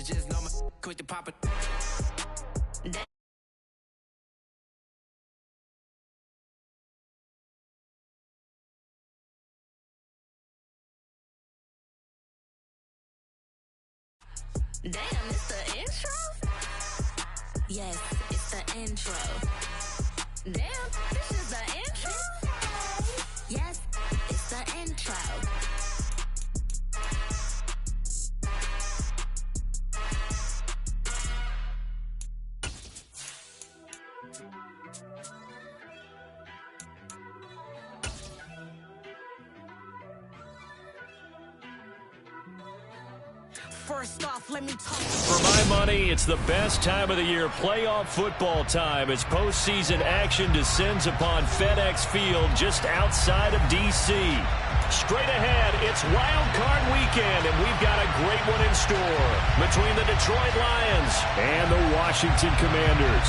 bitches just know me quick to pop it. Damn, it's the intro? Yes, it's the intro. Damn, this is the intro? Yes, it's the intro. First off, let me talk. For my money, it's the best time of the year, playoff football time, as postseason action descends upon FedEx Field just outside of D.C. Straight ahead, it's Wild Card Weekend, and we've got a great one in store between the Detroit Lions and the Washington Commanders.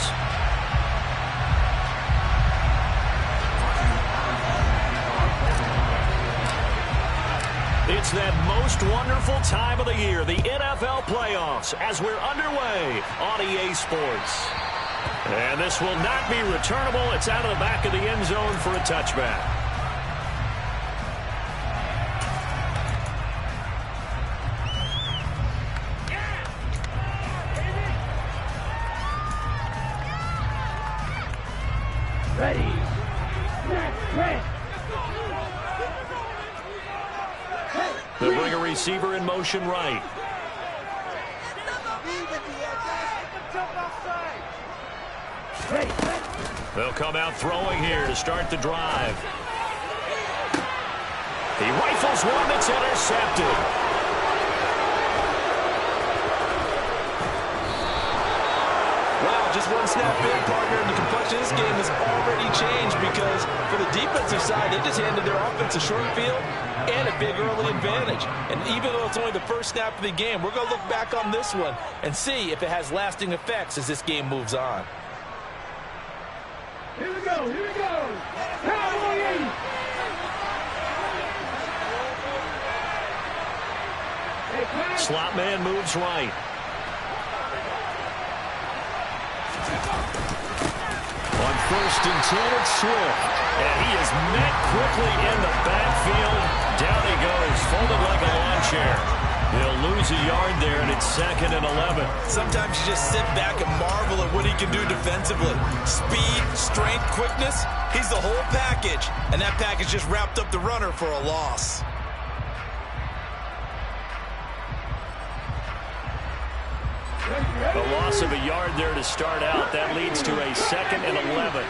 It's that most wonderful time of the year, the NFL playoffs, as we're underway on EA Sports. And this will not be returnable. It's out of the back of the end zone for a touchback. Ready. Ready. They'll bring a receiver in motion right. They'll come out throwing here to start the drive. He rifles one that's intercepted. Just one snap in, partner, and the complexion of this game has already changed because for the defensive side, they just handed their offense a short field and a big early advantage. And even though it's only the first snap of the game, we're going to look back on this one and see if it has lasting effects as this game moves on. Here we go, here we go. Cowboys! Slot man moves right. On 1st and 10, it's Swift. And he is met quickly in the backfield. Down he goes, folded like a lawn chair. He'll lose a yard there, and it's 2nd and 11. Sometimes you just sit back and marvel at what he can do defensively. Speed, strength, quickness, he's the whole package. And that package just wrapped up the runner for a loss. A loss of a yard there to start out. That leads to a 2nd and 11.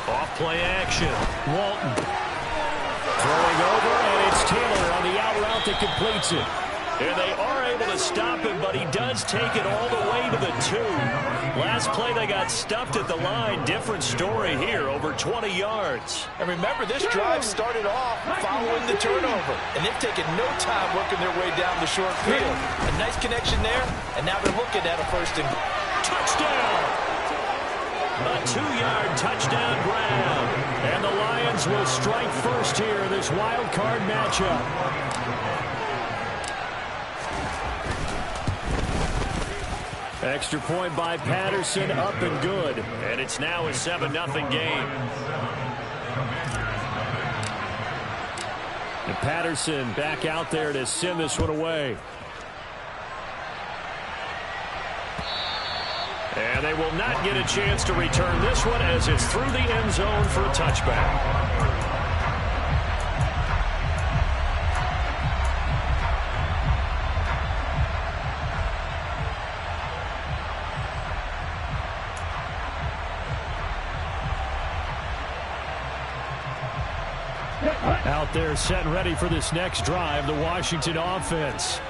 Off play action. Walton. Throwing over, and it's Taylor on the out route that completes it. And they are able to stop him, but he does take it all the way to the 2. Last play, they got stuffed at the line. Different story here, over 20 yards. And remember, this drive started off following the turnover. And they've taken no time working their way down the short field. A nice connection there, and now they're looking at a 1st and touchdown. A 2-yard touchdown grab. And the Lions will strike first here in this wild card matchup. Extra point by Patterson, up and good. And it's now a 7-0 game. And Patterson back out there to send this one away. And they will not get a chance to return this one as it's through the end zone for a touchback. Out there set and ready for this next drive, the Washington offense.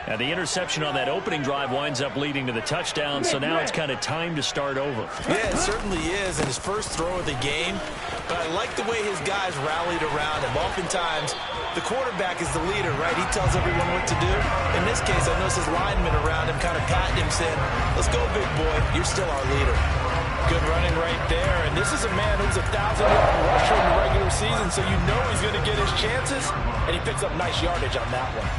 And the interception on that opening drive winds up leading to the touchdown, so now it's kind of time to start over. Yeah, it certainly is, and his first throw of the game. But I like the way his guys rallied around him. Oftentimes, the quarterback is the leader, right? He tells everyone what to do. In this case, I noticed his linemen around him kind of patting him, saying, "Let's go, big boy. You're still our leader." Good running right there. And this is a man who's a 1,000-yard rusher in the regular season, so you know he's going to get his chances. And he picks up nice yardage on that one.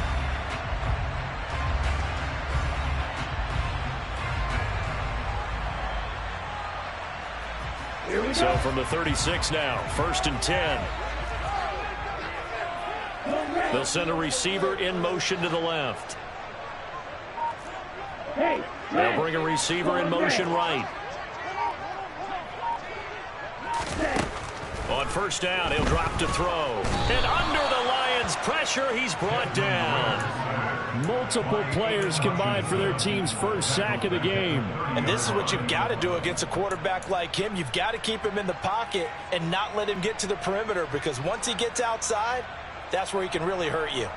So from the 36 now, 1st and 10. They'll send a receiver in motion to the left. They'll bring a receiver in motion right. On 1st down, he'll drop to throw. And under the Lions' pressure, he's brought down. Multiple players combined for their team's first sack of the game. And this is what you've got to do against a quarterback like him. You've got to keep him in the pocket and not let him get to the perimeter, because once he gets outside, that's where he can really hurt you.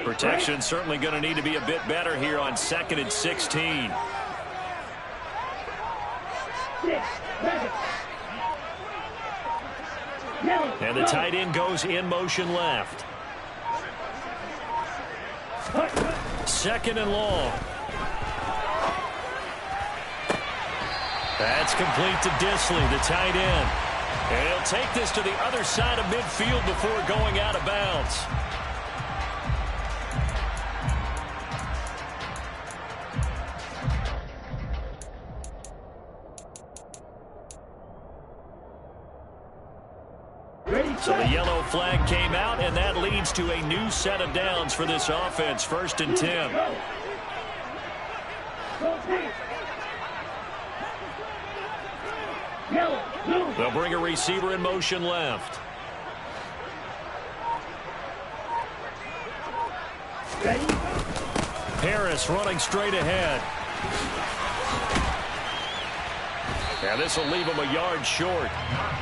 Protection certainly going to need to be a bit better here on 2nd and 16. And the tight end goes in motion left. 2nd and long. That's complete to Disley, the tight end. And he'll take this to the other side of midfield before going out of bounds. So the yellow flag came out, and that leads to a new set of downs for this offense. 1st and 10. They'll bring a receiver in motion left. Harris running straight ahead. And this will leave him a yard short.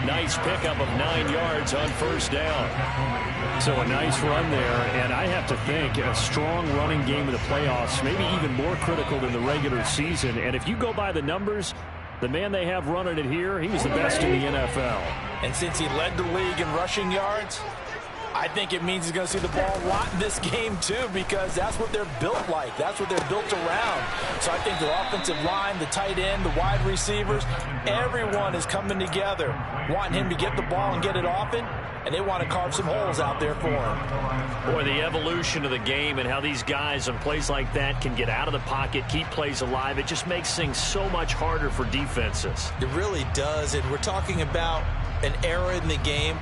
Nice pickup of 9 yards on 1st down. So a nice run there, and I have to think a strong running game in the playoffs, maybe even more critical than the regular season. And if you go by the numbers, the man they have running it here, he was the best in the NFL. And since he led the league in rushing yards, I think it means he's going to see the ball a lot in this game, too, because that's what they're built like. That's what they're built around. So I think the offensive line, the tight end, the wide receivers, everyone is coming together, wanting him to get the ball and get it often, and they want to carve some holes out there for him. Boy, the evolution of the game and how these guys on plays like that can get out of the pocket, keep plays alive, it just makes things so much harder for defenses. It really does, and we're talking about an era in the game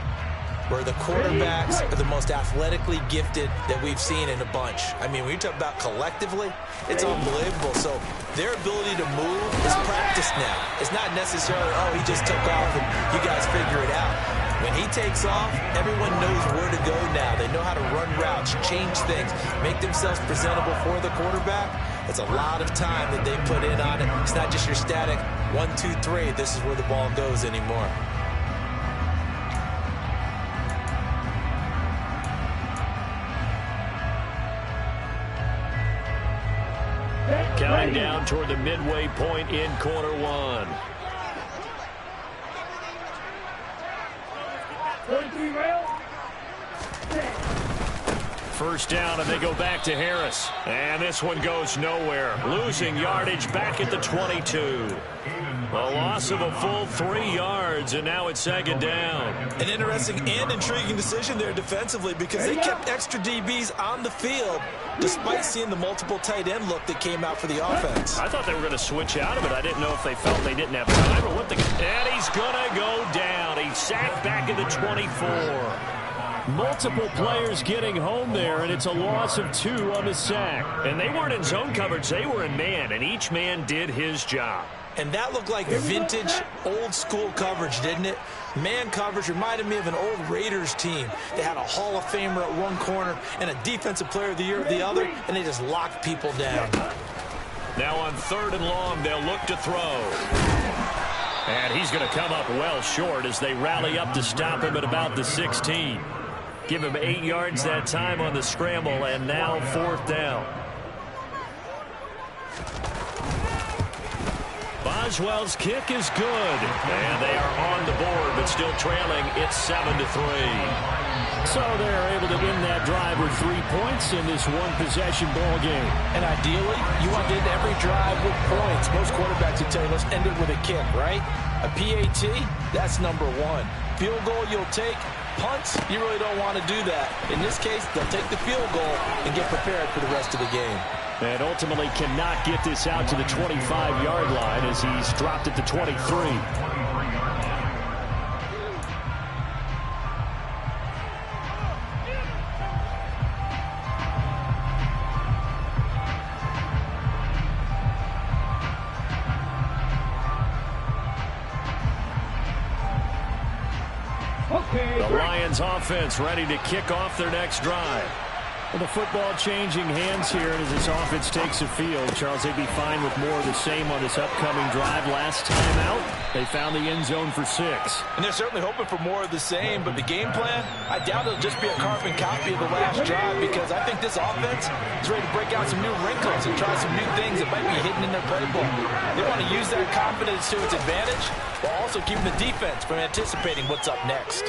where the quarterbacks are the most athletically gifted that we've seen in a bunch. I mean, when you talk about collectively, it's unbelievable. So their ability to move is practiced now. It's not necessarily, oh, he just took off and you guys figure it out. When he takes off, everyone knows where to go now. They know how to run routes, change things, make themselves presentable for the quarterback. It's a lot of time that they put in on it. It's not just your static 1, 2, 3, this is where the ball goes anymore. Counting down toward the midway point in quarter one. First down, and they go back to Harris. And this one goes nowhere. Losing yardage back at the 22. A loss of a full 3 yards, and now it's 2nd down. An interesting and intriguing decision there defensively, because they kept extra DBs on the field despite seeing the multiple tight end look that came out for the offense. I thought they were going to switch out of it. I didn't know if they felt they didn't have time or what. And he's going to go down. He's sacked back at the 24. Multiple players getting home there, and it's a loss of 2 on the sack. And they weren't in zone coverage. They were in man, and each man did his job. And that looked like vintage, old-school coverage, didn't it? Man coverage reminded me of an old Raiders team. They had a Hall of Famer at one corner and a Defensive Player of the Year at the other, and they just locked people down. Now on 3rd and long, they'll look to throw. And he's going to come up well short as they rally up to stop him at about the 16. Give him 8 yards that time on the scramble, and now 4th down. Boswell's kick is good, and they are on the board, but still trailing. It's 7-3. So they're able to end that drive with 3 points in this one-possession ball game. And ideally, you want to end every drive with points. Most quarterbacks would tell you, let's end it with a kick, right? A PAT, that's number 1. Field goal you'll take, punts, you really don't want to do that. In this case, they'll take the field goal and get prepared for the rest of the game. And ultimately cannot get this out to the 25-yard line as he's dropped it to 23. The Lions offense ready to kick off their next drive. Well, the football changing hands here, and as this offense takes the field, Charles, they'd be fine with more of the same on this upcoming drive. Last time out, they found the end zone for 6. And they're certainly hoping for more of the same, but the game plan, I doubt it'll just be a carbon copy of the last drive, because I think this offense is ready to break out some new wrinkles and try some new things that might be hidden in their playbook. They want to use that confidence to its advantage, while also keeping the defense from anticipating what's up next.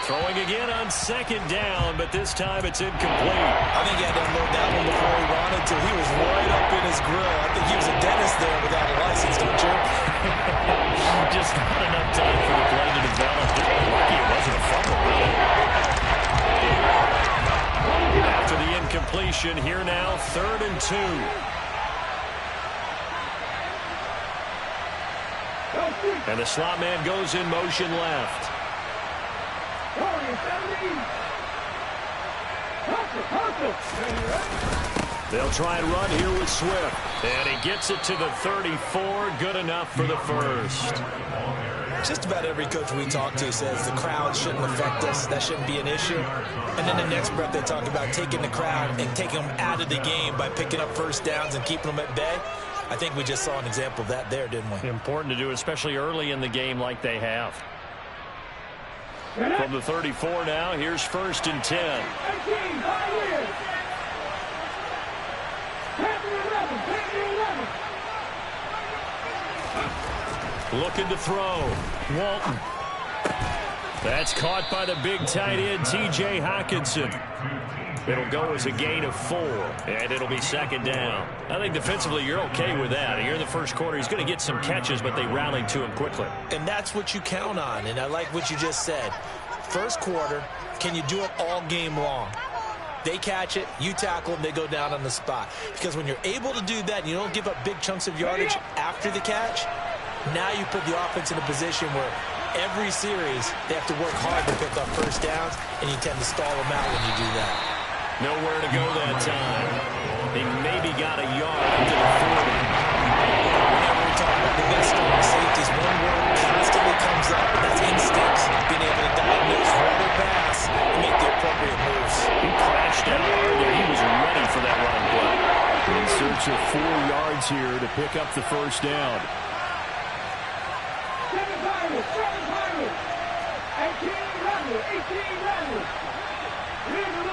Throwing again on second down, but this time it's incomplete. I think he had to unload that one before he wanted to. He was right up in his grill. I think he was a dentist there without a license, don't you? Just not enough time for the play to develop. Lucky it wasn't a fumble, really. After the incompletion, here now, 3rd and 2. And the slot man goes in motion left. They'll try and run here with Swift. And he gets it to the 34. Good enough for the first. Just about every coach we talk to says the crowd shouldn't affect us. That shouldn't be an issue. And then the next breath they talk about taking the crowd and taking them out of the game by picking up first downs and keeping them at bay. I think we just saw an example of that there, didn't we? Important to do, especially early in the game like they have. From the 34 now, here's 1st and 10. Looking to throw. Walton. That's caught by the big tight end, T.J. Hockenson. It'll go as a gain of 4, and it'll be 2nd down. I think defensively you're okay with that. Here in the first quarter, he's going to get some catches, but they rallied to him quickly. And that's what you count on, and I like what you just said. First quarter, can you do it all game long? They catch it, you tackle them, they go down on the spot. Because when you're able to do that and you don't give up big chunks of yardage after the catch, now you put the offense in a position where every series they have to work hard to pick up first downs, and you tend to stall them out when you do that. Nowhere to go that time. They maybe got a yard up to the 40. Whenever we talk about the best strong safeties, one word constantly comes up, and that's instincts. Being able to diagnose run or pass and make the appropriate moves. He crashed out hard there. He was ready for that run play. In search of 4 yards here to pick up the first down.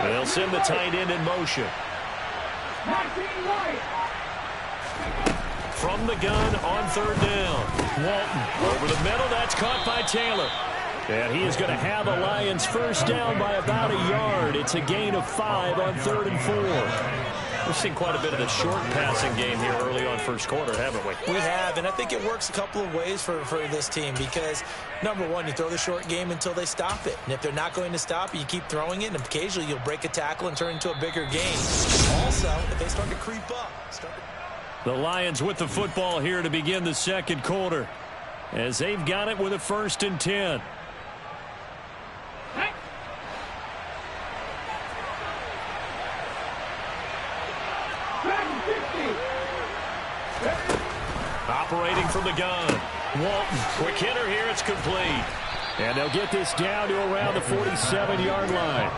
They'll send the tight end in motion. From the gun on 3rd down. Walton over the middle. That's caught by Taylor. And he is going to have a Lions first down by about a yard. It's a gain of 5 on 3rd and 4. We've seen quite a bit of the short passing game here early on first quarter, haven't we? We have, and I think it works a couple of ways for this team because, number one, you throw the short game until they stop it. And if they're not going to stop it, you keep throwing it, and occasionally you'll break a tackle and turn into a bigger game. Also, if they start to creep up. The Lions with the football here to begin the second quarter as they've got it with a 1st and 10. Operating from the gun. Walton, quick hitter here, it's complete. And they'll get this down to around the 47-yard line.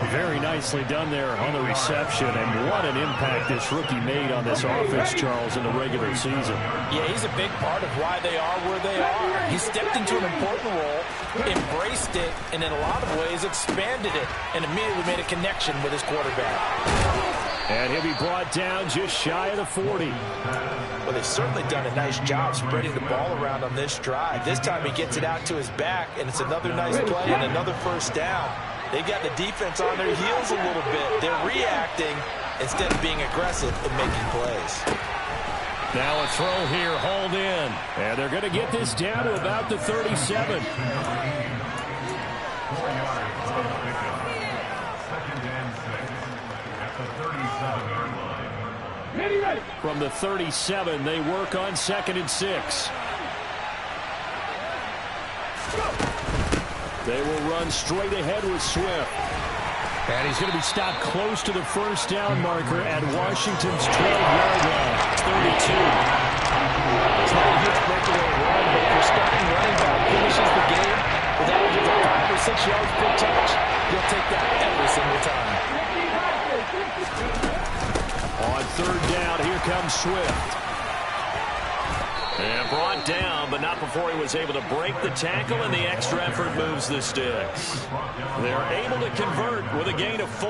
Very nicely done there on the reception, and what an impact this rookie made on this offense, Charles, in the regular season. Yeah, he's a big part of why they are where they are. He stepped into an important role, embraced it, and in a lot of ways expanded it, and immediately made a connection with his quarterback. And he'll be brought down just shy of the 40. Well, they've certainly done a nice job spreading the ball around on this drive. This time he gets it out to his back, and it's another nice play and another first down. They've got the defense on their heels a little bit. They're reacting instead of being aggressive and making plays. Now a throw here, hauled in. And they're going to get this down to about the 37. From the 37, they work on 2nd and 6. They will run straight ahead with Swift. And he's going to be stopped close to the first down marker at Washington's 12-yard line. 32. It's not a huge breakaway run, but if your starting running back finishes the game with average of 5 or 6 yards per touch, you'll take that every single time. On 3rd down, here comes Swift. And brought down, but not before he was able to break the tackle, and the extra effort moves the sticks. They're able to convert with a gain of 4.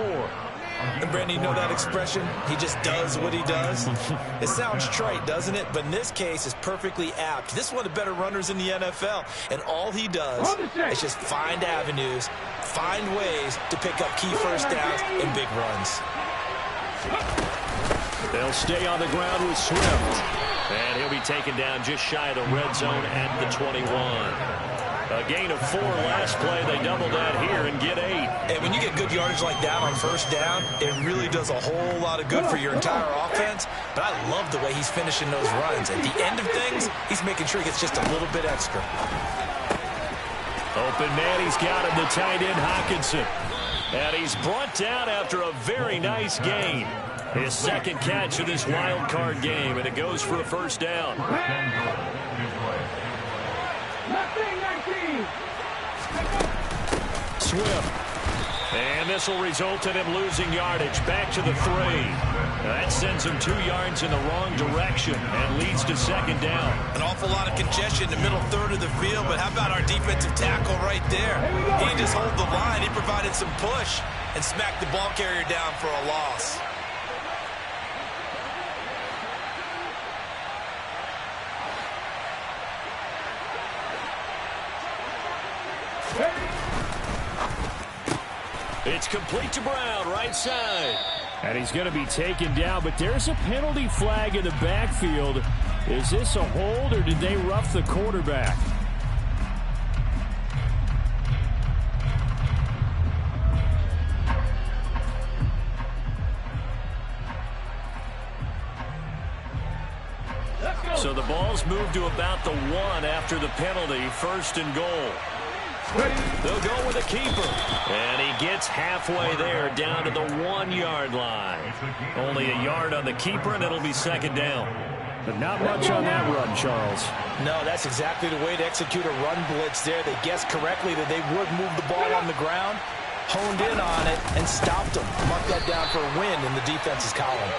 And Brandon, you know that expression? He just does what he does. It sounds trite, doesn't it? But in this case, it's perfectly apt. This is one of the better runners in the NFL, and all he does is just find avenues, find ways to pick up key first downs and big runs. They'll stay on the ground with Swift. And he'll be taken down just shy of the red zone at the 21. A gain of 4 last play. They double that here and get 8. And when you get good yardage like that on first down, it really does a whole lot of good for your entire offense. But I love the way he's finishing those runs. At the end of things, he's making sure he gets just a little bit extra. Open man, he's got him, the tight end Hockenson. And he's brought down after a very nice gain. His 2nd catch of this wild card game, and it goes for a first down. Swift. And this will result in him losing yardage. Back to the 3. That sends him 2 yards in the wrong direction and leads to 2nd down. An awful lot of congestion in the middle third of the field, but how about our defensive tackle right there? He didn't just hold the line. He provided some push and smacked the ball carrier down for a loss. It's complete to Brown, right side. And he's going to be taken down, but there's a penalty flag in the backfield. Is this a hold, or did they rough the quarterback? So the ball's moved to about the 1 after the penalty, 1st and goal. They'll go with a keeper. And he gets halfway there, down to the 1-yard line. Only a yard on the keeper, and it'll be 2nd down. But not much on that run, Charles. No, that's exactly the way to execute a run blitz there. They guessed correctly that they would move the ball on the ground, honed in on it, and stopped them. Mark that down for a win in the defense's column.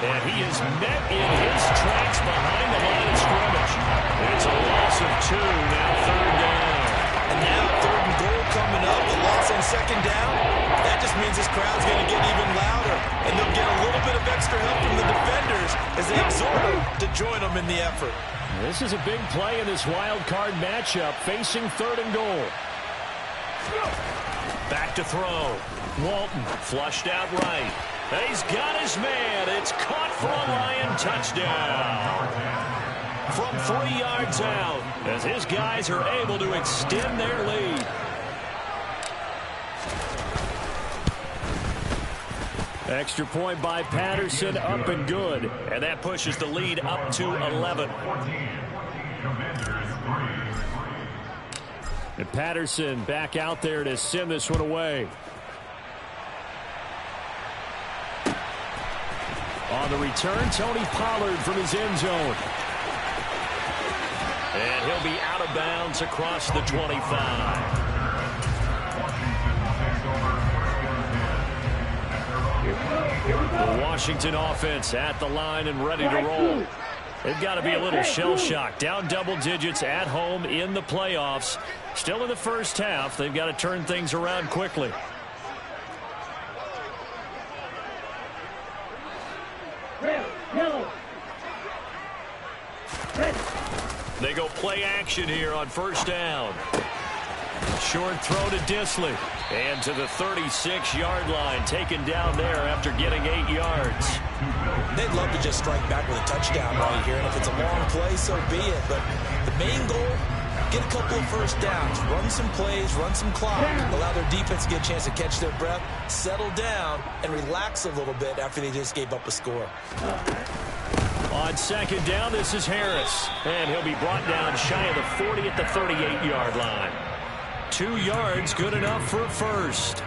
And he is met in his tracks behind the line of scrimmage. It's a loss of 2, now 3rd down. And now 3rd and goal coming up, the loss on 2nd down. That just means this crowd's going to get even louder, and they'll get a little bit of extra help from the defenders as they exhort them to join them in the effort. This is a big play in this wild card matchup, facing 3rd and goal. Back to throw. Walton flushed out right. He's got his man. It's caught for a Lion touchdown. From 3 yards out, as his guys are able to extend their lead. Extra point by Patterson, up and good. And that pushes the lead up to 11. And Patterson back out there to send this one away. On the return, Tony Pollard from his end zone. And he'll be out of bounds across the 25. The Washington offense at the line and ready to roll. They've got to be a little shell-shocked. Down double digits at home in the playoffs. Still in the first half. They've got to turn things around quickly. They go play action here on first down. Short throw to Disley. And to the 36-yard line, taken down there after getting 8 yards. They'd love to just strike back with a touchdown right here, and if it's a long play, so be it. But the main goal, get a couple of first downs, run some plays, run some clock, allow their defense to get a chance to catch their breath, settle down, and relax a little bit after they just gave up a score. On second down, this is Harris, and he'll be brought down shy of the 40 at the 38-yard line. 2 yards, good enough for a first.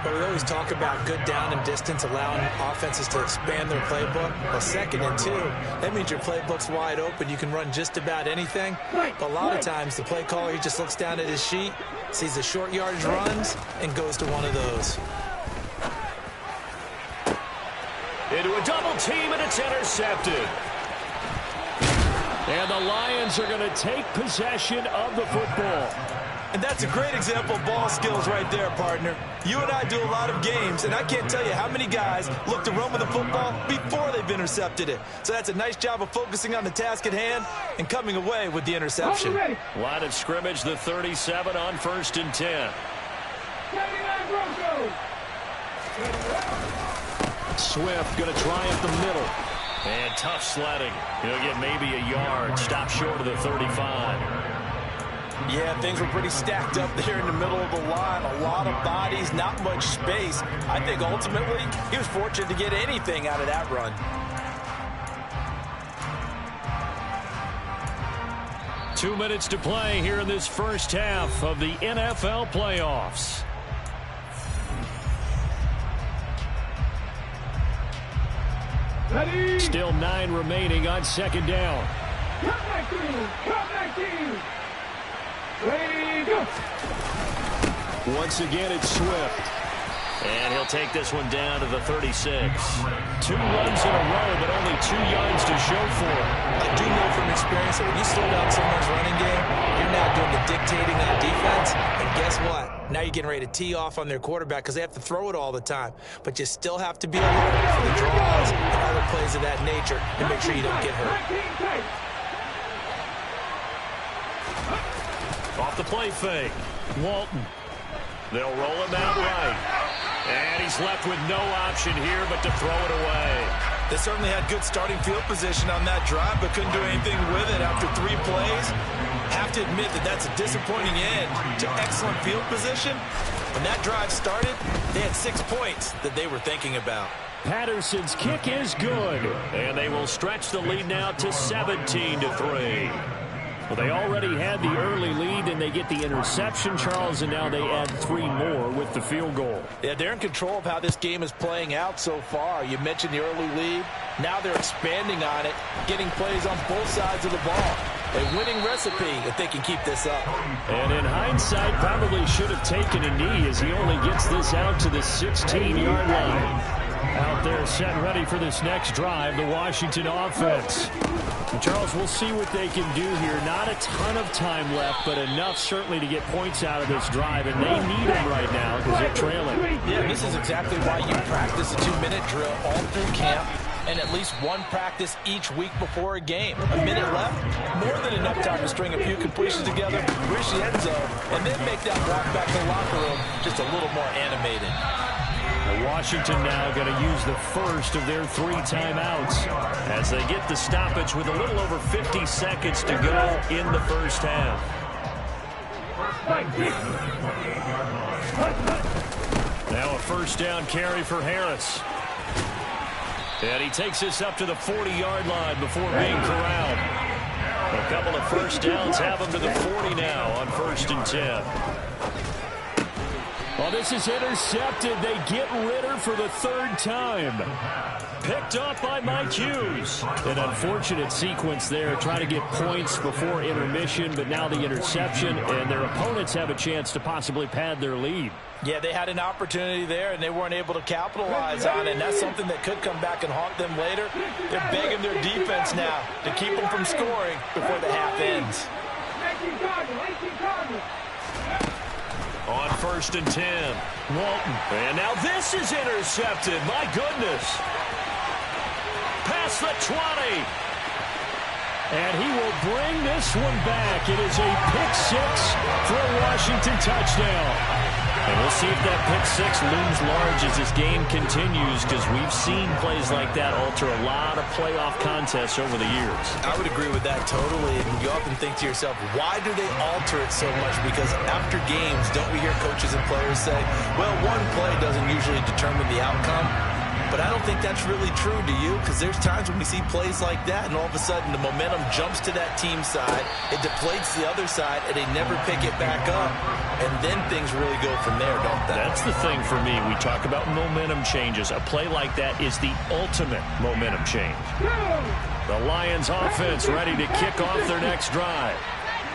But we always talk about good down and distance, allowing offenses to expand their playbook. Well, 2nd and 2, that means your playbook's wide open. You can run just about anything. But a lot of times, the play caller, he just looks down at his sheet, sees the short yardage runs, and goes to one of those. Into a double team, and it's intercepted. And the Lions are going to take possession of the football. And that's a great example of ball skills right there, partner. You and I do a lot of games, and I can't tell you how many guys look to run with the football before they've intercepted it. So that's a nice job of focusing on the task at hand and coming away with the interception. Line of scrimmage, the 37 on 1st and 10. Swift going to try up the middle. And tough sledding. He'll get maybe a yard. Stop short of the 35. Yeah, things were pretty stacked up there in the middle of the line. A lot of bodies, not much space. I think ultimately he was fortunate to get anything out of that run. Two minutes to play here in this first half of the NFL playoffs. Ready? Still 9 remaining on second down. Come back team! Ready, go! Once again, it's Swift. And he'll take this one down to the 36. 2 runs in a row, but only 2 yards to show for it. I do know from experience that when you slow down someone's running game, you're now doing the dictating on defense. And guess what? Now you're getting ready to tee off on their quarterback because they have to throw it all the time. But you still have to be alert for the draws and other plays of that nature and make sure you don't get hurt. Off the play fake. Walton. They'll roll him out right. And he's left with no option here but to throw it away. They certainly had good starting field position on that drive, but couldn't do anything with it after 3 plays. Have to admit that that's a disappointing end to excellent field position. When that drive started, they had 6 points that they were thinking about. Patterson's kick is good. And they will stretch the lead now to 17-3. Well, they already had the early lead, and they get the interception, Charles, and now they add 3 more with the field goal. Yeah, they're in control of how this game is playing out so far. You mentioned the early lead. Now they're expanding on it, getting plays on both sides of the ball. A winning recipe if they can keep this up. And in hindsight, probably should have taken a knee as he only gets this out to the 16-yard line. Out there set ready for this next drive, the Washington offense. And Charles, we'll see what they can do here. Not a ton of time left, but enough certainly to get points out of this drive, and they need them right now because they're trailing. Yeah, this is exactly why you practice a 2-minute drill all through camp and at least 1 practice each week before a game. A minute left, more than enough time to string a few completions together, reach the end zone, and then make that walk back to the locker room just a little more animated. Washington now going to use the first of their 3 timeouts as they get the stoppage with a little over 50 seconds to go in the first half. Now a first down carry for Harris. And he takes this up to the 40-yard line before being corralled. A couple of first downs have him to the 40 now on 1st and 10. Well, this is intercepted. They get Ritter for the 3rd time. Picked up by Mike Hughes. An unfortunate sequence there, trying to get points before intermission, but now the interception, and their opponents have a chance to possibly pad their lead. Yeah, they had an opportunity there, and they weren't able to capitalize on it, and that's something that could come back and haunt them later. They're begging their defense now to keep them from scoring before the half ends. 18 Cardinals. On 1st and 10, Walton. And now this is intercepted. My goodness. Past the 20. And he will bring this one back. It is a pick 6 for a Washington touchdown. And we'll see if that pick six looms large as this game continues, because we've seen plays like that alter a lot of playoff contests over the years. I would agree with that totally. And you often think to yourself, why do they alter it so much? Because after games, don't we hear coaches and players say, well, one play doesn't usually determine the outcome. But I don't think that's really true, do you? Because there's times when we see plays like that, and all of a sudden the momentum jumps to that team side, it deflates the other side, and they never pick it back up. And then things really go from there, don't they? That's the thing for me. We talk about momentum changes. A play like that is the ultimate momentum change. The Lions offense ready to kick off their next drive.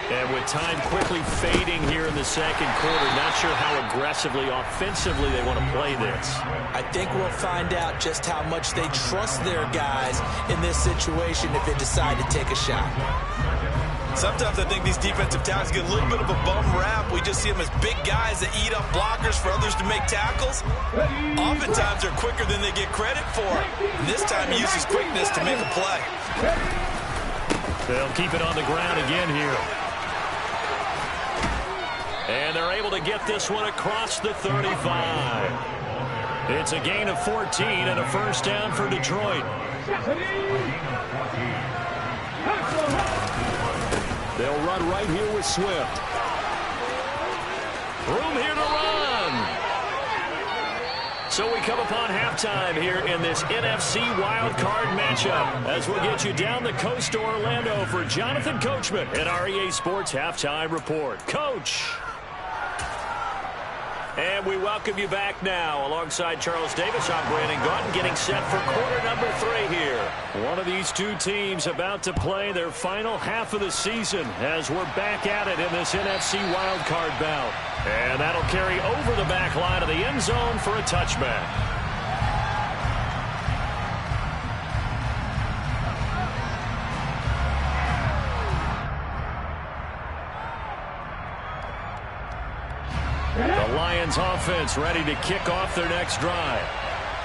And with time quickly fading here in the second quarter, not sure how aggressively, offensively they want to play this. I think we'll find out just how much they trust their guys in this situation if they decide to take a shot. Sometimes I think these defensive tackles get a little bit of a bum rap. We just see them as big guys that eat up blockers for others to make tackles. Oftentimes they're quicker than they get credit for. And this time he uses quickness to make a play. They'll keep it on the ground again here. And they're able to get this one across the 35. It's a gain of 14 and a first down for Detroit. They'll run right here with Swift. Room here to run. So we come upon halftime here in this NFC wildcard matchup as we'll get you down the coast to Orlando for Jonathan Coachman in our EA Sports Halftime Report. Coach. And we welcome you back now. Alongside Charles Davis, I'm Brandon Gaudin, getting set for quarter number 3 here. One of these two teams about to play their final half of the season as we're back at it in this NFC wildcard bout. And that'll carry over the back line of the end zone for a touchback. The Lions offense ready to kick off their next drive.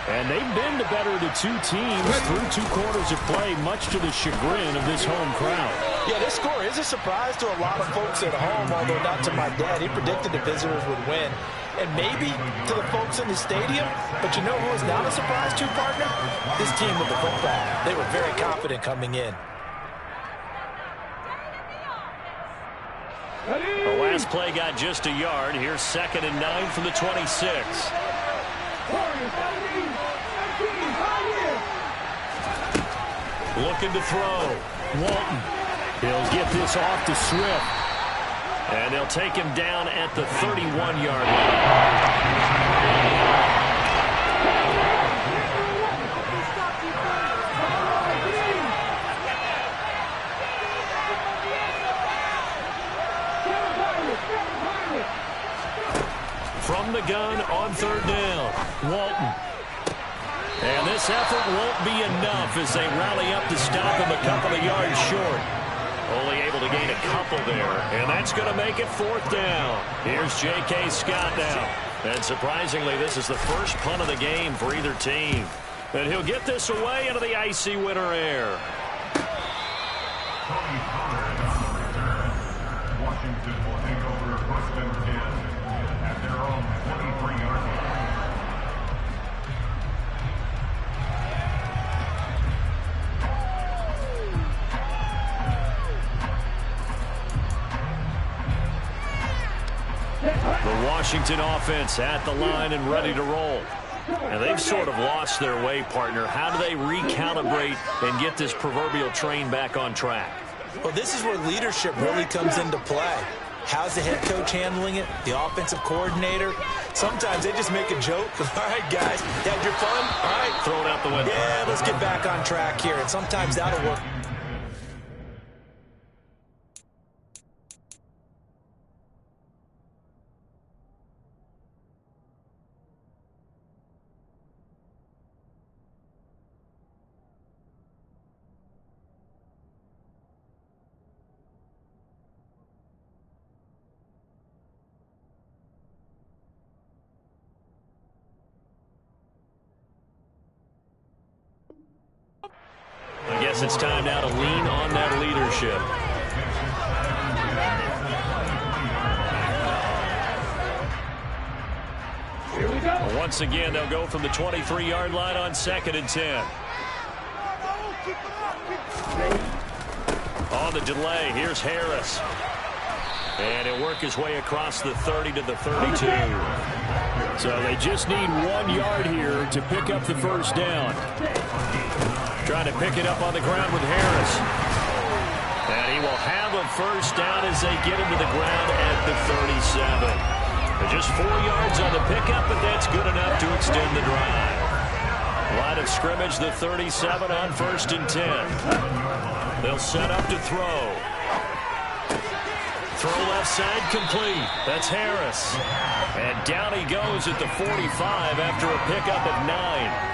And they've been the better of the two teams through 2 quarters of play, much to the chagrin of this home crowd. Yeah, this score is a surprise to a lot of folks at home, although not to my dad. He predicted the visitors would win. And maybe to the folks in the stadium, but you know who is not a surprise to, partner? This team with the football. They were very confident coming in. The last play got just a yard. Here's 2nd and 9 from the 26. Looking to throw. Walton. He'll get this off to Swift. And they'll take him down at the 31-yard line. From the gun on 3rd down. Walton. And this effort won't be enough as they rally up to stop him a couple of yards short. Only able to gain a couple there. And that's going to make it 4th down. Here's J.K. Scott now. And surprisingly, this is the first punt of the game for either team. And he'll get this away into the icy winter air. Washington will take over 1st and 10 at their own 23-yard line. The Washington offense at the line and ready to roll. And they've sort of lost their way, partner. How do they recalibrate and get this proverbial train back on track? Well, this is where leadership really comes into play. How's the head coach handling it? The offensive coordinator? Sometimes they just make a joke. All right, guys, you had your fun? All right. Throw it out the window. Yeah, let's get back on track here. And sometimes that'll work. I guess it's time now to lean on that leadership. once again, they'll go from the 23-yard line on 2nd and 10. On the delay, here's Harris. And he'll work his way across the 30 to the 32. So they just need 1 yard here to pick up the first down. Trying to pick it up on the ground with Harris. And he will have a first down as they get him to the ground at the 37. Just 4 yards on the pickup, but that's good enough to extend the drive. Line of scrimmage, the 37 on 1st and 10. They'll set up to throw. Throw left side complete. That's Harris. And down he goes at the 45 after a pickup of 9.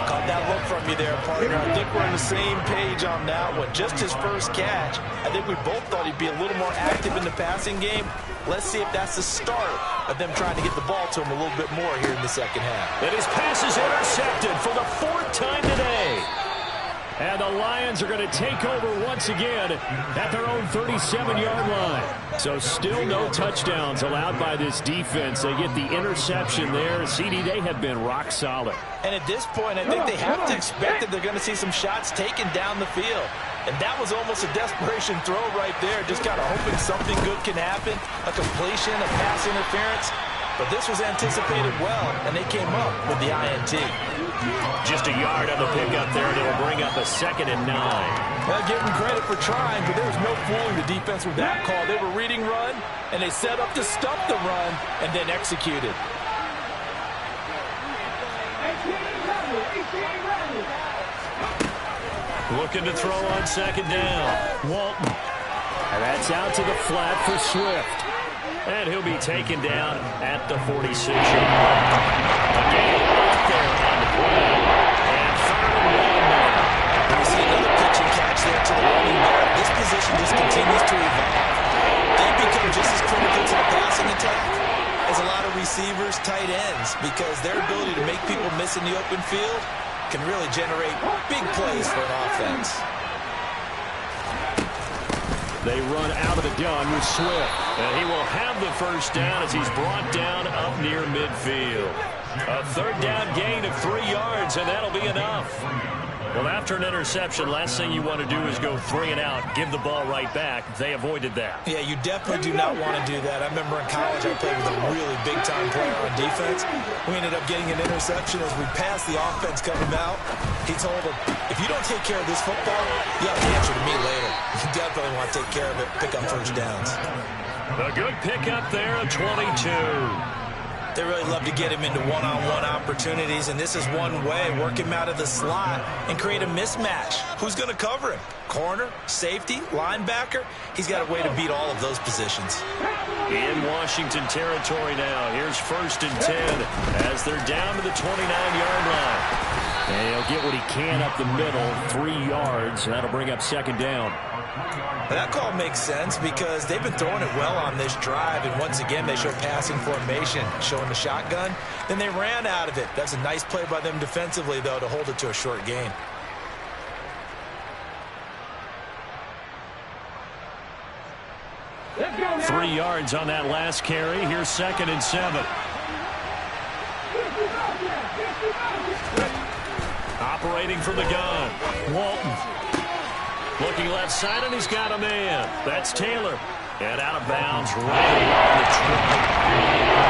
Caught that look from you there, partner. I think we're on the same page on that one. Just his first catch. I think we both thought he'd be a little more active in the passing game. Let's see if that's the start of them trying to get the ball to him a little bit more here in the second half. And his pass is intercepted for the 4th time today. And the Lions are going to take over once again at their own 37-yard line. So still no touchdowns allowed by this defense. They get the interception there. CD, they have been rock solid. And at this point, I think they have to expect that they're going to see some shots taken down the field. And that was almost a desperation throw right there. Just kind of hoping something good can happen. A completion, a pass interference. But this was anticipated well, and they came up with the INT. Just a yard on the pickup there, and it'll bring up a 2nd and 9. Well, give them credit for trying, but there was no fooling the defense with that call. They were reading run, and they set up to stop the run, and then executed. Looking to throw on 2nd down. Walton. And that's out to the flat for Swift. And he'll be taken down at the 46-yard line. Again, out there on the play. And 3rd and 1 now. We see another pitch and catch there to the running back. This position just continues to evolve. They become just as critical to the passing attack as a lot of receivers, tight ends, because their ability to make people miss in the open field can really generate big plays for an offense. They run out of the gun with Swift. And he will have the first down as he's brought down up near midfield. A 3rd down gain of 3 yards, and that'll be enough. Well, after an interception, last thing you want to do is go 3 and out, give the ball right back. They avoided that. Yeah, you definitely do not want to do that. I remember in college I played with a really big-time player on defense. We ended up getting an interception as we passed the offense coming out. He told him, if you don't take care of this football, you have to answer to me later. You definitely want to take care of it, pick up first downs. A good pickup there of 22. They really love to get him into one-on-one opportunities, and this is one way. Work him out of the slot and create a mismatch. Who's going to cover him? Corner, safety, linebacker? He's got a way to beat all of those positions. In Washington territory now. Here's 1st and 10 as they're down to the 29-yard line. And he'll get what he can up the middle, 3 yards. That'll bring up 2nd down. That call makes sense because they've been throwing it well on this drive, and once again they show passing formation, showing the shotgun. Then they ran out of it. That's a nice play by them defensively, though, to hold it to a short gain. Let's go now. 3 yards on that last carry. Here's 2nd and 7. Operating from the gun. Walton. Looking left side, and he's got a man. That's Taylor. And out of bounds right along the track.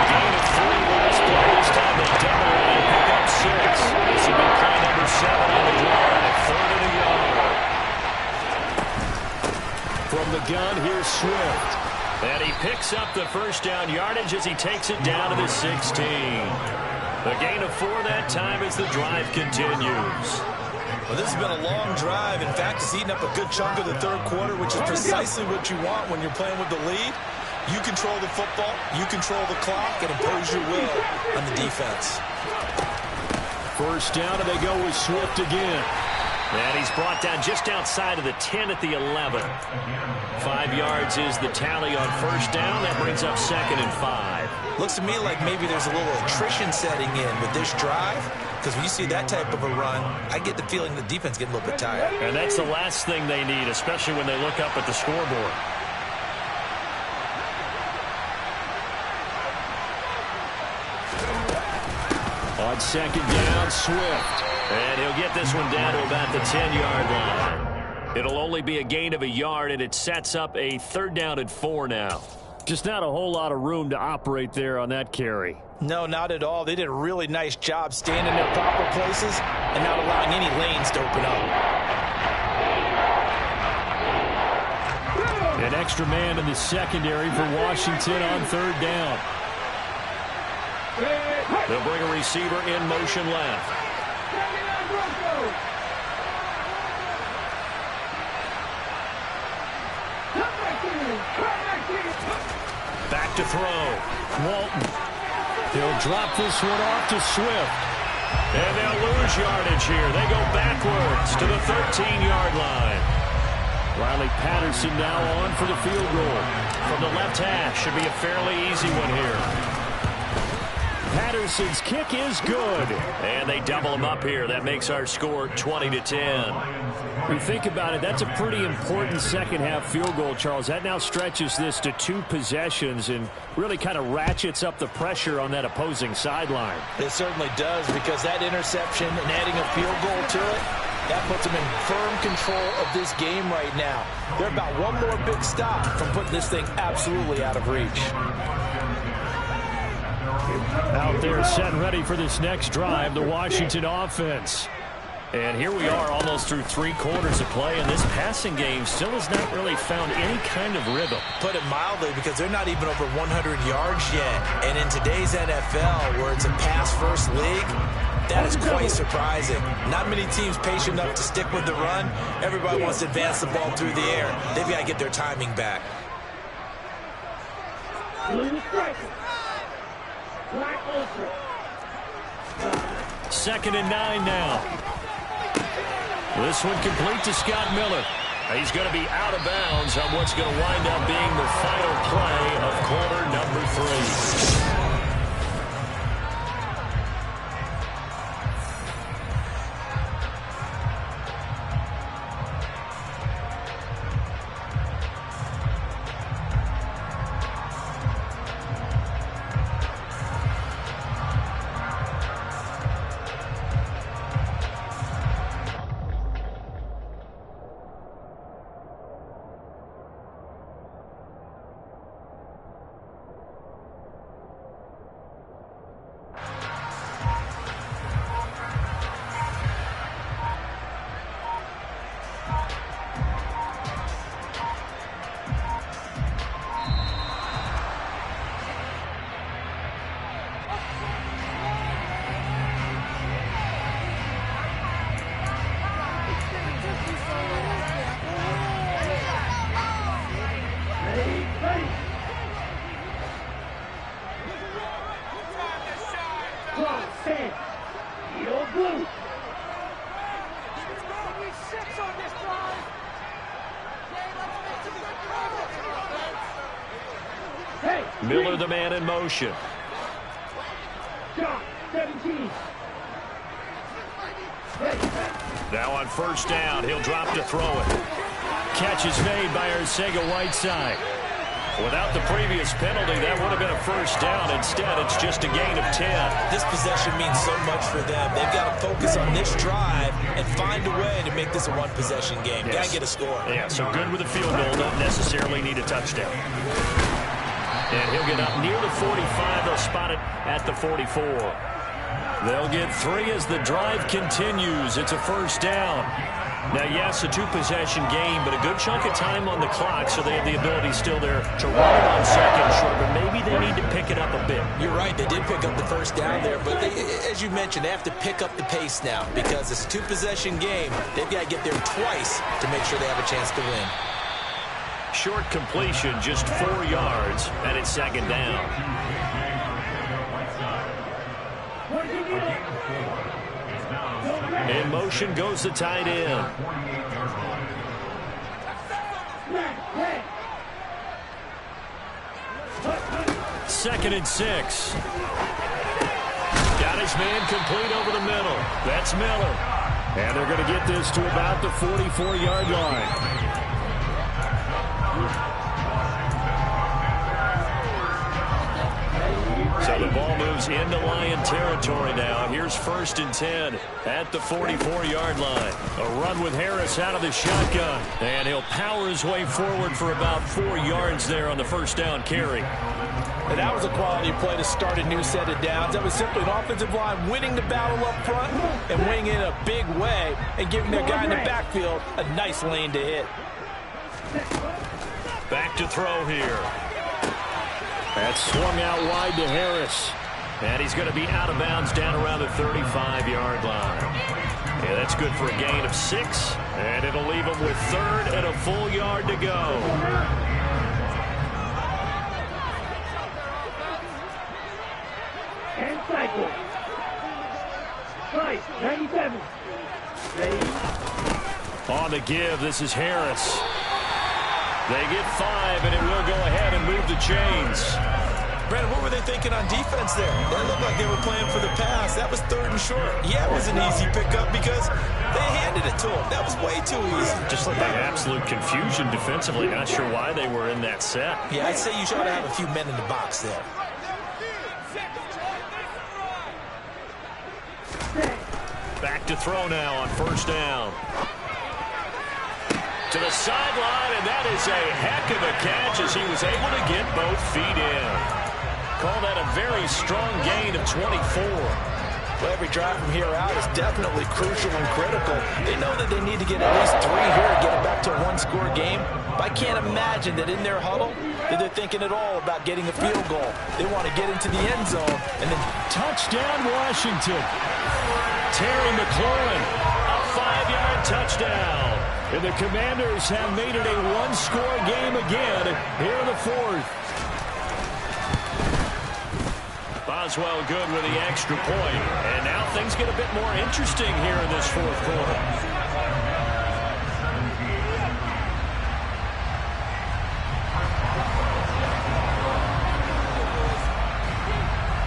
Gain of 3 last play. This time they double it and pick up 6. This will be play number 7 on the drive. 3rd and a yard. From the gun, here's Swift. And he picks up the first down yardage as he takes it down to the 16. A gain of 4 that time as the drive continues. Well, this has been a long drive. In fact, it's eaten up a good chunk of the 3rd quarter, which is precisely what you want when you're playing with the lead. You control the football, you control the clock, and impose your will on the defense. First down, and they go with Swift again. And he's brought down just outside of the 10 at the 11. 5 yards is the tally on first down. That brings up 2nd and 5. Looks to me like maybe there's a little attrition setting in with this drive, because when you see that type of a run, I get the feeling the defense getting a little bit tired. And that's the last thing they need, especially when they look up at the scoreboard. On second down, Swift. And he'll get this one down to about the 10-yard line. It'll only be a gain of a yard, and it sets up a 3rd down and 4 now. Just not a whole lot of room to operate there on that carry. No, not at all. They did a really nice job staying in their proper places and not allowing any lanes to open up. An extra man in the secondary for Washington on 3rd down. They'll bring a receiver in motion left. Back to throw. Walton. He'll drop this one off to Swift. And they'll lose yardage here. They go backwards to the 13-yard line. Riley Patterson now on for the field goal. From the left hash. Should be a fairly easy one here. Patterson's kick is good. And they double him up here. That makes our score 20-10. When you think about it, that's a pretty important second-half field goal, Charles. That now stretches this to 2 possessions and really kind of ratchets up the pressure on that opposing sideline. It certainly does, because that interception and adding a field goal to it, that puts them in firm control of this game right now. They're about one more big stop from putting this thing absolutely out of reach. Out there set and ready for this next drive, the Washington offense. And here we are almost through 3 quarters of play, and this passing game still has not really found any kind of rhythm. Put it mildly, because they're not even over 100 yards yet. And in today's NFL, where it's a pass-first league, that is quite surprising. Not many teams patient enough to stick with the run. Everybody wants to advance the ball through the air. They've got to get their timing back. 2nd and 9 now. This one complete to Scott Miller. He's going to be out of bounds on what's going to wind up being the final play of quarter number 3. Miller, the man in motion. Now on 1st down, he'll drop to throw it. Catch is made by Arcega-Whiteside. Without the previous penalty, that would have been a 1st down. Instead, it's just a gain of 10. This possession means so much for them. They've got to focus on this drive and find a way to make this a 1-possession game. Yes. Got to get a score. Yeah, so good with a field goal. Don't necessarily need a touchdown. And he'll get up near the 45. They'll spot it at the 44. They'll get 3 as the drive continues. It's a 1st down. Now, yes, a 2-possession game, but a good chunk of time on the clock, so they have the ability still there to run it on 2nd and short, but maybe they need to pick it up a bit. You're right. They did pick up the 1st down there, but they, as you mentioned, they have to pick up the pace now because it's a 2-possession game. They've got to get there twice to make sure they have a chance to win. Short completion, just 4 yards, and it's 2nd down. In motion goes the tight end. 2nd and 6. Got his man complete over the middle. That's Miller. And they're going to get this to about the 44-yard line. So the ball moves Lions into Lion territory now. Here's 1st and 10 at the 44-yard line. A run with Harris out of the shotgun. And he'll power his way forward for about 4 yards there on the first down carry. And that was a quality play to start a new set of downs. That was simply an offensive line winning the battle up front and winning in a big way and giving their guy in the backfield a nice lane to hit. Back to throw here. That's swung out wide to Harris. And he's going to be out of bounds down around the 35-yard line. Yeah, that's good for a gain of 6. And it'll leave him with 3rd and a full yard to go. And cycle. Right, 97. Ready? On the give, this is Harris. They get 5, and it will go ahead and move the chains. Brandon, what were they thinking on defense there? They looked like they were playing for the pass. That was 3rd and short. Yeah, it was an easy pickup because they handed it to him. That was way too easy. Just like absolute confusion defensively. Not sure why they were in that set. Yeah, I'd say you should have a few men in the box there. Back to throw now on 1st down. To the sideline, and that is a heck of a catch as he was able to get both feet in. Call that a very strong gain of 24. Well, every drive from here out is definitely crucial and critical. They know that they need to get at least 3 here to get it back to a 1-score game. But I can't imagine that in their huddle that they're thinking at all about getting a field goal. They want to get into the end zone and then touchdown Washington. Terry McLaurin, a 5-yard touchdown. And the Commanders have made it a 1-score game again here in the 4th. Boswell good with the extra point. And now things get a bit more interesting here in this 4th quarter.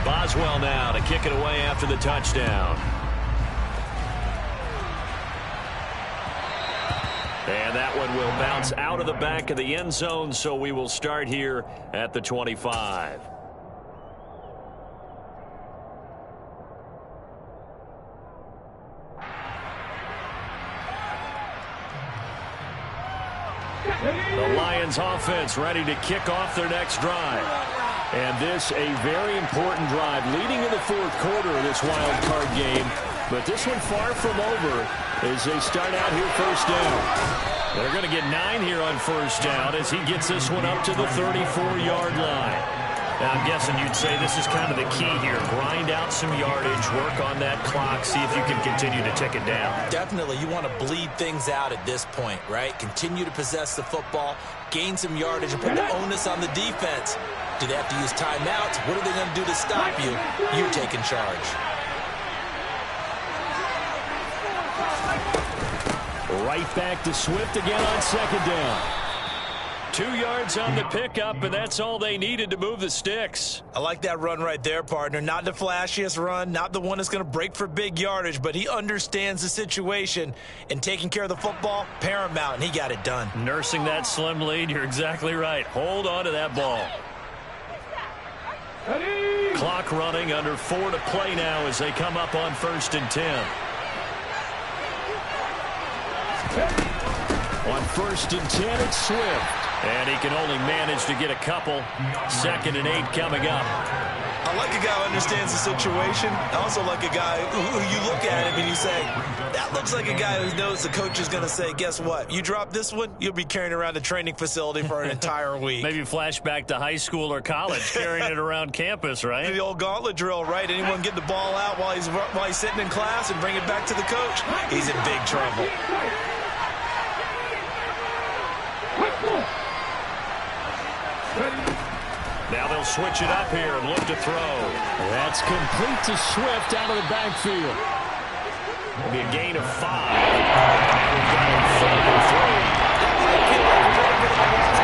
Boswell now to kick it away after the touchdown. And that one will bounce out of the back of the end zone, so we will start here at the 25. The Lions offense ready to kick off their next drive. And this a very important drive leading in the 4th quarter of this wild card game. But this one far from over as they start out here 1st down. They're going to get 9 here on 1st down as he gets this one up to the 34-yard line. Now, I'm guessing you'd say this is kind of the key here. Grind out some yardage, work on that clock, see if you can continue to tick it down. Definitely, you want to bleed things out at this point, right? Continue to possess the football, gain some yardage, and put the onus on the defense. Do they have to use timeouts? What are they going to do to stop you? You're taking charge. Right back to Swift again on 2nd down. 2 yards on the pickup, and that's all they needed to move the sticks. I like that run right there, partner. Not the flashiest run, not the one that's going to break for big yardage, but he understands the situation, and taking care of the football, paramount, and he got it done. Nursing that slim lead, you're exactly right. Hold on to that ball. Ready? Clock running, under 4 to play now as they come up on 1st and 10. On 1st and 10, it's Swift. And he can only manage to get a couple. 2nd and 8 coming up. I like a guy who understands the situation. I also like a guy who you look at him and you say, that looks like a guy who knows the coach is going to say, guess what? You drop this one, you'll be carrying around the training facility for an entire week. Maybe flashback to high school or college, carrying it around campus, right? The old gauntlet drill, right? Anyone get the ball out while he's sitting in class and bring it back to the coach? He's in big trouble. Now they'll switch it up here and look to throw. That's complete to Swift out of the backfield. It'll be a gain of 5. We've got a 3rd and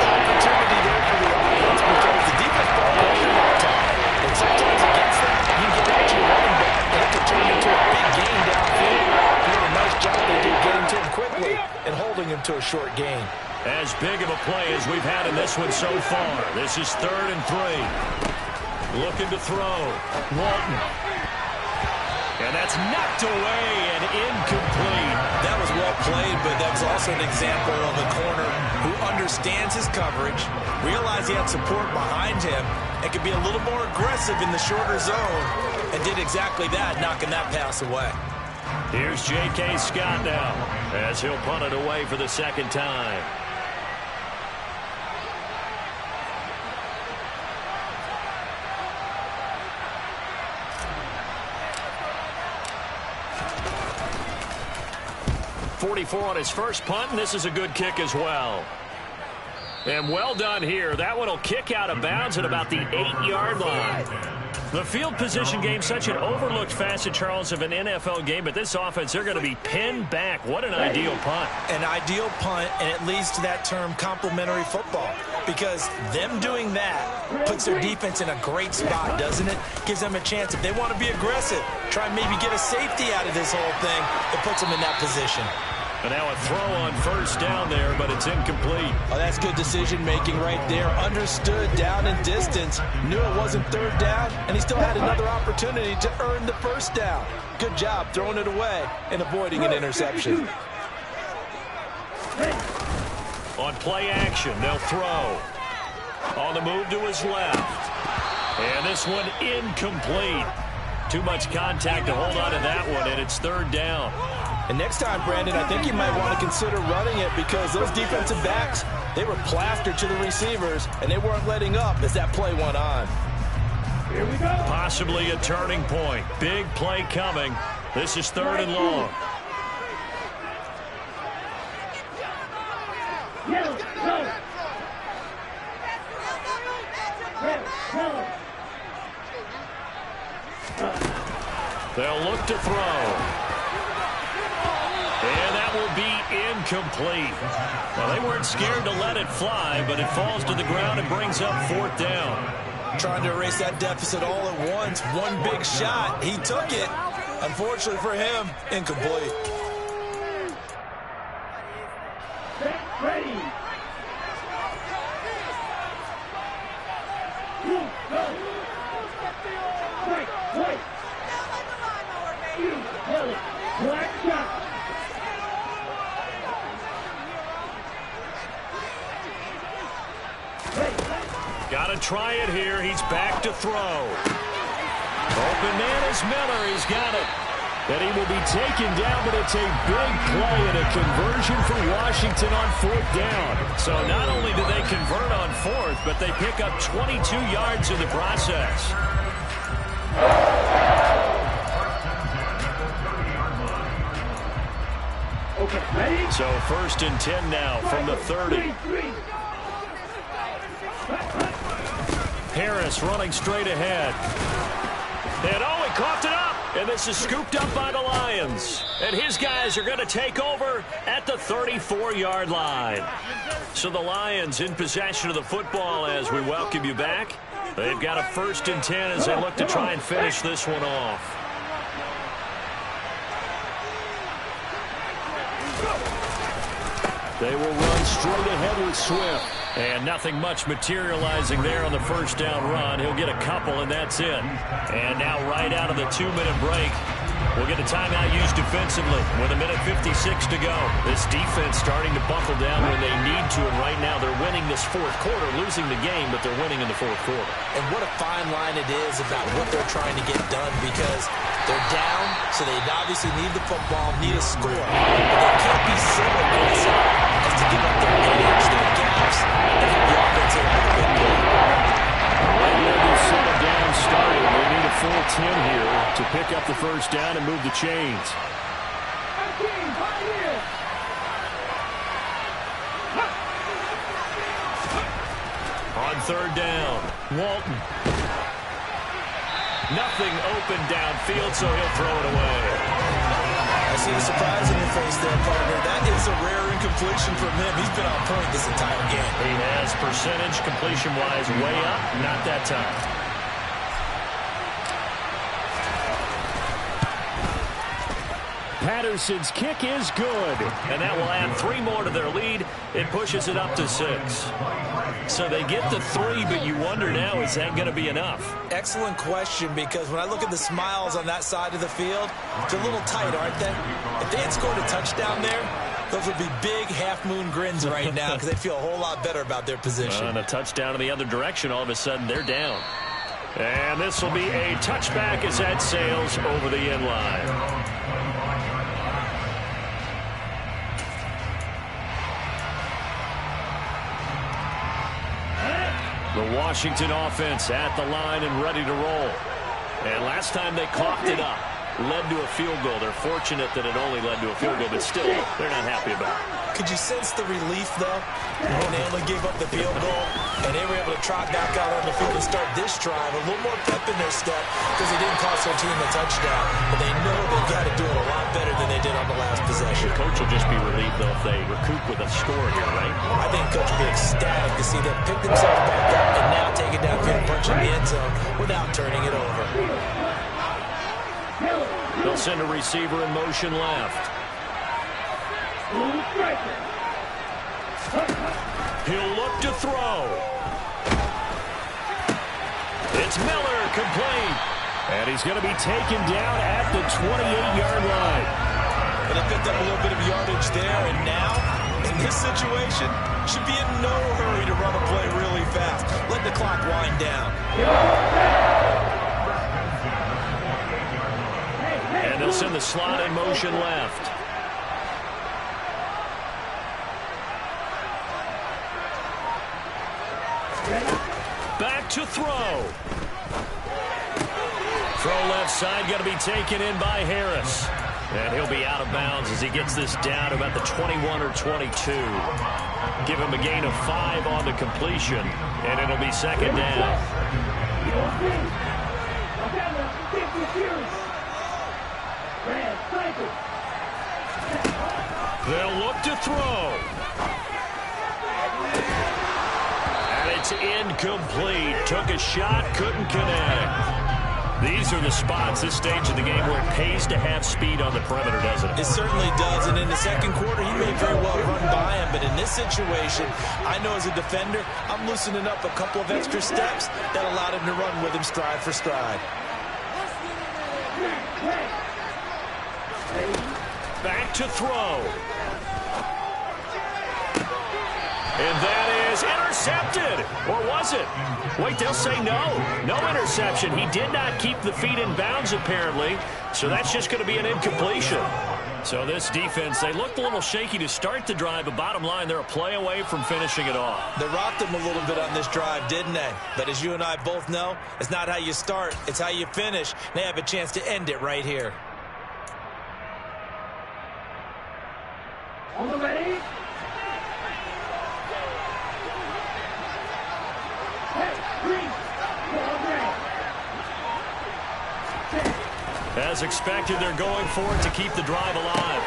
Opportunity there for the offense because the defense ball pressure on top. And sometimes against that, you get out to your running back and it can turn into a big gain downfield. They did a nice job they did getting to him quickly and holding him to a short gain. As big of a play as we've had in this one so far. This is 3rd and 3. Looking to throw. Walton. And that's knocked away and incomplete. That was well played, but that's also an example of a corner who understands his coverage, realized he had support behind him, and could be a little more aggressive in the shorter zone, and did exactly that, knocking that pass away. Here's J.K. Scott now, as he'll punt it away for the second time. .44 on his first punt, and this is a good kick as well. And well done here. That one will kick out of bounds at about the 8-yard line. The field position game, such an overlooked facet, Charles, of an NFL game, but this offense, they're going to be pinned back. What an ideal punt. An ideal punt, and it leads to that term complementary football, because them doing that puts their defense in a great spot, doesn't it? Gives them a chance, if they want to be aggressive, try and maybe get a safety out of this whole thing. It puts them in that position. And now a throw on first down there, but it's incomplete. Oh, that's good decision-making right there. Understood down and distance. Knew it wasn't third down, and he still had another opportunity to earn the first down. Good job throwing it away and avoiding an interception. On play action, they'll throw. On the move to his left. And this one incomplete. Too much contact to hold on to that one, and it's third down. And next time, Brandon, I think you might want to consider running it, because those defensive backs, they were plastered to the receivers, and they weren't letting up as that play went on. Here we go. Possibly a turning point. Big play coming. This is third and long. Yellow, go. They'll look to throw. And that will be incomplete. Well, they weren't scared to let it fly, but it falls to the ground and brings up fourth down. Trying to erase that deficit all at once. One big shot. He took it. Unfortunately for him, incomplete. Ready. Go. White. Yellow. Black shot. Got to try it here. He's back to throw. Open man is Miller. He's got it. And he will be taken down, but it's a big play and a conversion for Washington on fourth down. So not only do they convert on fourth, but they pick up 22 yards in the process. Okay, ready? So first and 10 now from the 30. Harris running straight ahead. And oh, he coughed it up. And this is scooped up by the Lions. And his guys are going to take over at the 34-yard line. So the Lions in possession of the football as we welcome you back. They've got a first and 10 as they look to try and finish this one off. They will run straight ahead with Swift. And nothing much materializing there on the first down run. He'll get a couple, and that's it. And now right out of the 2-minute break, we'll get a timeout used defensively with 1:56 to go. This defense starting to buckle down when they need to, and right now they're winning this fourth quarter, losing the game, but they're winning in the fourth quarter. And what a fine line it is about what they're trying to get done, because they're down, so they obviously need the football, need a score. But they can't be so aggressive as to give up their edge, their gaps, and have the offense hit with a big play. Right where they settle down starting, they need a full 10 here to pick up the first down and move the chains. On third down, Walton. Nothing open downfield, so he'll throw it away. I see the surprise in your face there, partner. That is a rare incompletion from him. He's been on point this entire game. He has percentage completion-wise way up, not that time. Patterson's kick is good, and that will add 3 more to their lead. It pushes it up to 6. So they get the 3, but you wonder now, is that going to be enough? Excellent question, because when I look at the smiles on that side of the field, it's a little tight, aren't they? If they had scored a touchdown there, those would be big half-moon grins right now because they'd feel a whole lot better about their position. And a touchdown in the other direction, all of a sudden they're down. And this will be a touchback as that sails over the end line. The Washington offense at the line and ready to roll. And last time they coughed it up, led to a field goal. They're fortunate that it only led to a field goal, but still, they're not happy about it. Could you sense the relief, though, when they only gave up the field goal and they were able to trot back out on the field and start this drive? A little more pep in their step because they didn't cost their team a touchdown, but they know they've got to do it a lot better than they did on the last possession. The coach will just be relieved, though, if they recoup with a score here, right? I think coach will be ecstatic to see them pick themselves back up and now take it downfield and punch in the end zone without turning it over. They'll send a receiver in motion left. He'll look to throw. It's Miller, complete. And he's going to be taken down at the 28-yard line. But they picked up a little bit of yardage there, and now, in this situation, should be in no hurry to run a play really fast. Let the clock wind down. And they'll send the slot in motion left. Back to throw. Throw left side, going to be taken in by Harris. And he'll be out of bounds as he gets this down to about the 21 or 22. Give him a gain of 5 on the completion, and it'll be second down. They'll look to throw. And it's incomplete. Took a shot, couldn't connect. These are the spots, this stage of the game, where it pays to have speed on the perimeter, doesn't it? It certainly does, and in the second quarter, he may very well run by him, but in this situation, I know as a defender, I'm loosening up a couple of extra steps that allowed him to run with him stride for stride. Back to throw. And that is intercepted. Or was it? Wait, they'll say no. No interception. He did not keep the feet in bounds, apparently. So that's just going to be an incompletion. So this defense, they looked a little shaky to start the drive, but bottom line, they're a play away from finishing it off. They rocked him a little bit on this drive, didn't they? But as you and I both know, it's not how you start, it's how you finish. They have a chance to end it right here. On the ready? As expected, they're going for it to keep the drive alive.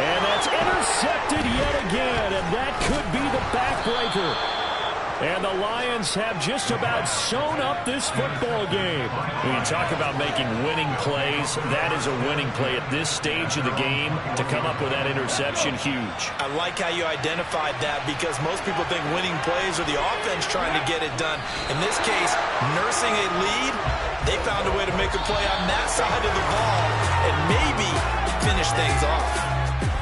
And that's intercepted yet again, and that could be the backbreaker. And the Lions have just about sewn up this football game. When you talk about making winning plays, that is a winning play at this stage of the game. To come up with that interception, huge. I like how you identified that, because most people think winning plays are the offense trying to get it done. In this case, nursing a lead, they found a way to make a play on that side of the ball and maybe finish things off.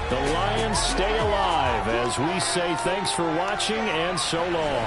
The Lions stay alive as we say thanks for watching and so long.